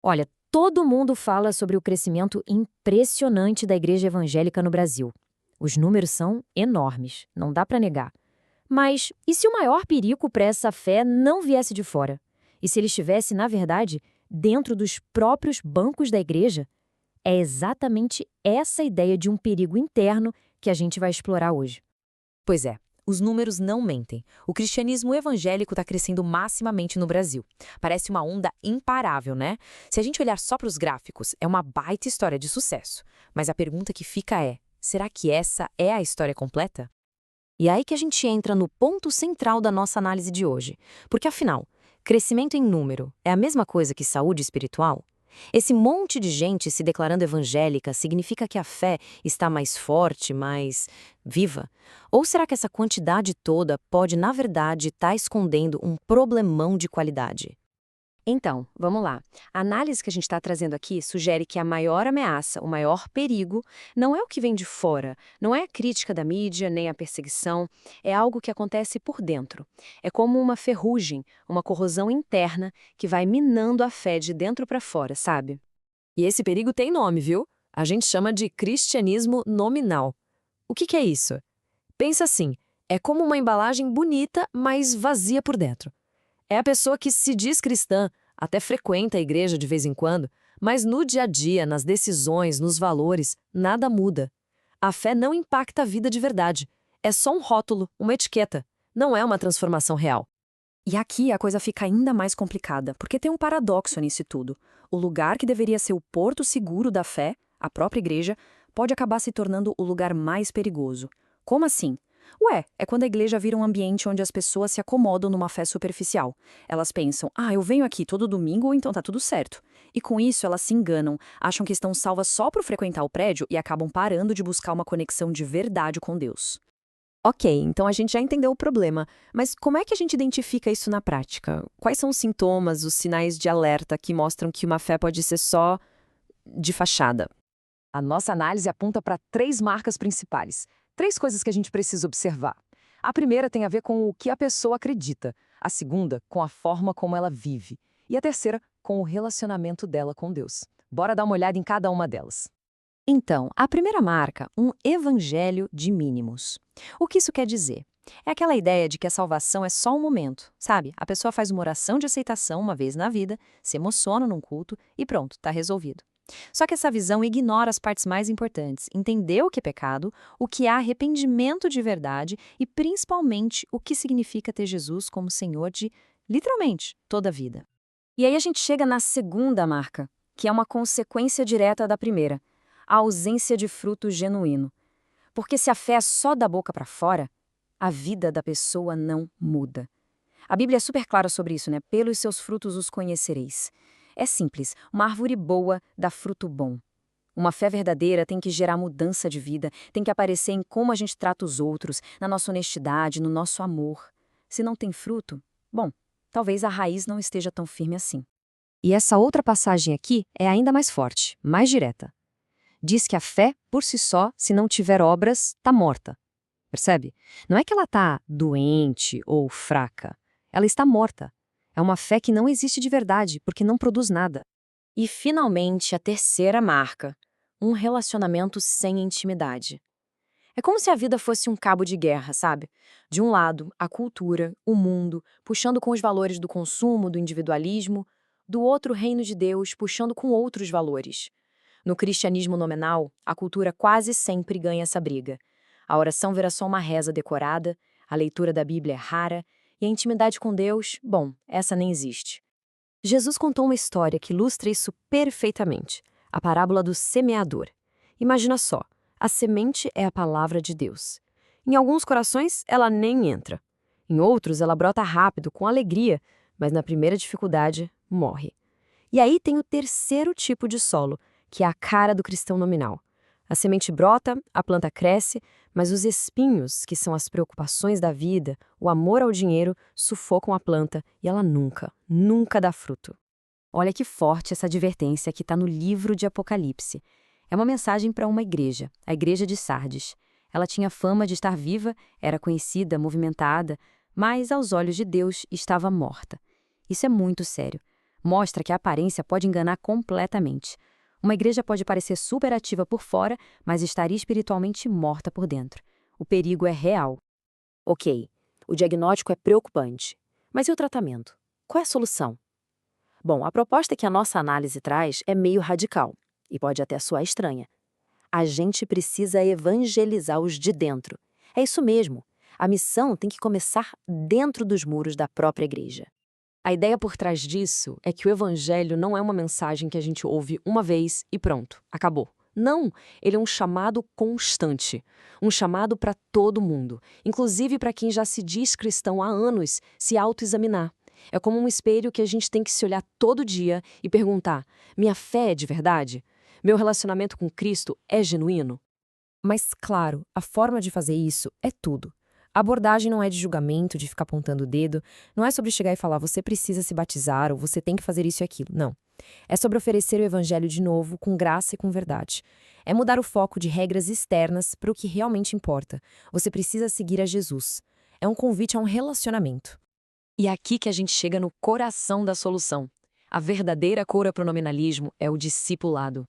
Olha, todo mundo fala sobre o crescimento impressionante da igreja evangélica no Brasil. Os números são enormes, não dá para negar. Mas e se o maior perigo para essa fé não viesse de fora? E se ele estivesse, na verdade, dentro dos próprios bancos da igreja? É exatamente essa ideia de um perigo interno que a gente vai explorar hoje. Pois é, os números não mentem. O cristianismo evangélico está crescendo maximamente no Brasil. Parece uma onda imparável, né? Se a gente olhar só para os gráficos, é uma baita história de sucesso. Mas a pergunta que fica é: será que essa é a história completa? E é aí que a gente entra no ponto central da nossa análise de hoje. Porque, afinal, crescimento em número é a mesma coisa que saúde espiritual? Esse monte de gente se declarando evangélica significa que a fé está mais forte, mais viva? Ou será que essa quantidade toda pode, na verdade, estar escondendo um problemão de qualidade? Então, vamos lá. A análise que a gente está trazendo aqui sugere que a maior ameaça, o maior perigo, não é o que vem de fora, não é a crítica da mídia, nem a perseguição, é algo que acontece por dentro. É como uma ferrugem, uma corrosão interna que vai minando a fé de dentro para fora, sabe? E esse perigo tem nome, viu? A gente chama de cristianismo nominal. O que é isso? Pensa assim, é como uma embalagem bonita, mas vazia por dentro. É a pessoa que se diz cristã, até frequenta a igreja de vez em quando, mas no dia a dia, nas decisões, nos valores, nada muda. A fé não impacta a vida de verdade. É só um rótulo, uma etiqueta. Não é uma transformação real. E aqui a coisa fica ainda mais complicada, porque tem um paradoxo nisso tudo. O lugar que deveria ser o porto seguro da fé, a própria igreja, pode acabar se tornando o lugar mais perigoso. Como assim? Ué, é quando a igreja vira um ambiente onde as pessoas se acomodam numa fé superficial. Elas pensam, eu venho aqui todo domingo, então tá tudo certo. E com isso elas se enganam, acham que estão salvas só por frequentar o prédio e acabam parando de buscar uma conexão de verdade com Deus. Ok, então a gente já entendeu o problema, mas como é que a gente identifica isso na prática? Quais são os sintomas, os sinais de alerta que mostram que uma fé pode ser só de fachada? A nossa análise aponta para três marcas principais, três coisas que a gente precisa observar. A primeira tem a ver com o que a pessoa acredita, a segunda, com a forma como ela vive, e a terceira, com o relacionamento dela com Deus. Bora dar uma olhada em cada uma delas. Então, a primeira marca, um evangelho de mínimos. O que isso quer dizer? É aquela ideia de que a salvação é só um momento, sabe? A pessoa faz uma oração de aceitação uma vez na vida, se emociona num culto e pronto, está resolvido. Só que essa visão ignora as partes mais importantes, entender o que é pecado, o que é arrependimento de verdade e principalmente o que significa ter Jesus como Senhor de, literalmente, toda a vida. E aí a gente chega na segunda marca, que é uma consequência direta da primeira, a ausência de fruto genuíno. Porque se a fé é só da boca para fora, a vida da pessoa não muda. A Bíblia é super clara sobre isso, né? Pelos seus frutos os conhecereis. É simples, uma árvore boa dá fruto bom. Uma fé verdadeira tem que gerar mudança de vida, tem que aparecer em como a gente trata os outros, na nossa honestidade, no nosso amor. Se não tem fruto, bom, talvez a raiz não esteja tão firme assim. E essa outra passagem aqui é ainda mais forte, mais direta. Diz que a fé, por si só, se não tiver obras, está morta. Percebe? Não é que ela está doente ou fraca. Ela está morta. É uma fé que não existe de verdade, porque não produz nada. E, finalmente, a terceira marca. Um relacionamento sem intimidade. É como se a vida fosse um cabo de guerra, sabe? De um lado, a cultura, o mundo, puxando com os valores do consumo, do individualismo. Do outro, o reino de Deus, puxando com outros valores. No cristianismo nominal, a cultura quase sempre ganha essa briga. A oração vira só uma reza decorada, a leitura da Bíblia é rara, e a intimidade com Deus, bom, essa nem existe. Jesus contou uma história que ilustra isso perfeitamente, a parábola do semeador. Imagina só, a semente é a palavra de Deus. Em alguns corações, ela nem entra. Em outros, ela brota rápido, com alegria, mas na primeira dificuldade, morre. E aí tem o terceiro tipo de solo, que é a cara do cristão nominal. A semente brota, a planta cresce, mas os espinhos, que são as preocupações da vida, o amor ao dinheiro, sufocam a planta e ela nunca, nunca dá fruto. Olha que forte essa advertência que está no livro de Apocalipse. É uma mensagem para uma igreja, a igreja de Sardes. Ela tinha fama de estar viva, era conhecida, movimentada, mas aos olhos de Deus estava morta. Isso é muito sério. Mostra que a aparência pode enganar completamente. Uma igreja pode parecer super ativa por fora, mas estar espiritualmente morta por dentro. O perigo é real. Ok, o diagnóstico é preocupante. Mas e o tratamento? Qual é a solução? Bom, a proposta que a nossa análise traz é meio radical e pode até soar estranha. A gente precisa evangelizar os de dentro. É isso mesmo. A missão tem que começar dentro dos muros da própria igreja. A ideia por trás disso é que o evangelho não é uma mensagem que a gente ouve uma vez e pronto, acabou. Não, ele é um chamado constante, um chamado para todo mundo, inclusive para quem já se diz cristão há anos, se autoexaminar. É como um espelho que a gente tem que se olhar todo dia e perguntar: minha fé é de verdade? Meu relacionamento com Cristo é genuíno? Mas, claro, a forma de fazer isso é tudo. A abordagem não é de julgamento, de ficar apontando o dedo, não é sobre chegar e falar você precisa se batizar ou você tem que fazer isso e aquilo, não. É sobre oferecer o evangelho de novo, com graça e com verdade. É mudar o foco de regras externas para o que realmente importa. Você precisa seguir a Jesus. É um convite a um relacionamento. E é aqui que a gente chega no coração da solução. A verdadeira cura para o nominalismo é o discipulado.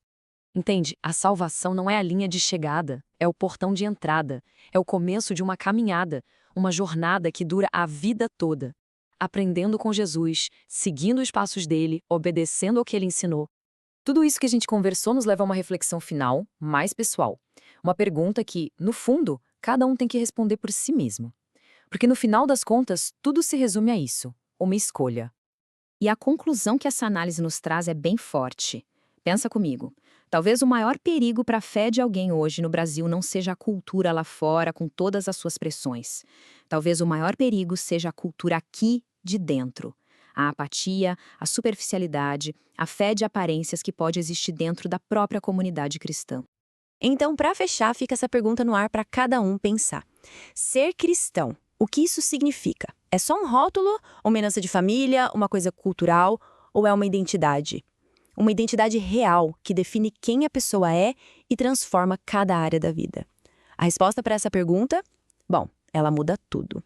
Entende? A salvação não é a linha de chegada, é o portão de entrada, é o começo de uma caminhada, uma jornada que dura a vida toda. Aprendendo com Jesus, seguindo os passos dele, obedecendo ao que ele ensinou. Tudo isso que a gente conversou nos leva a uma reflexão final, mais pessoal. Uma pergunta que, no fundo, cada um tem que responder por si mesmo. Porque no final das contas, tudo se resume a isso, uma escolha. E a conclusão que essa análise nos traz é bem forte. Pensa comigo. Talvez o maior perigo para a fé de alguém hoje no Brasil não seja a cultura lá fora, com todas as suas pressões. Talvez o maior perigo seja a cultura aqui de dentro. A apatia, a superficialidade, a fé de aparências que pode existir dentro da própria comunidade cristã. Então, para fechar, fica essa pergunta no ar para cada um pensar. Ser cristão, o que isso significa? É só um rótulo, uma herança de família, uma coisa cultural, ou é uma identidade? Uma identidade real que define quem a pessoa é e transforma cada área da vida. A resposta para essa pergunta? Bom, ela muda tudo.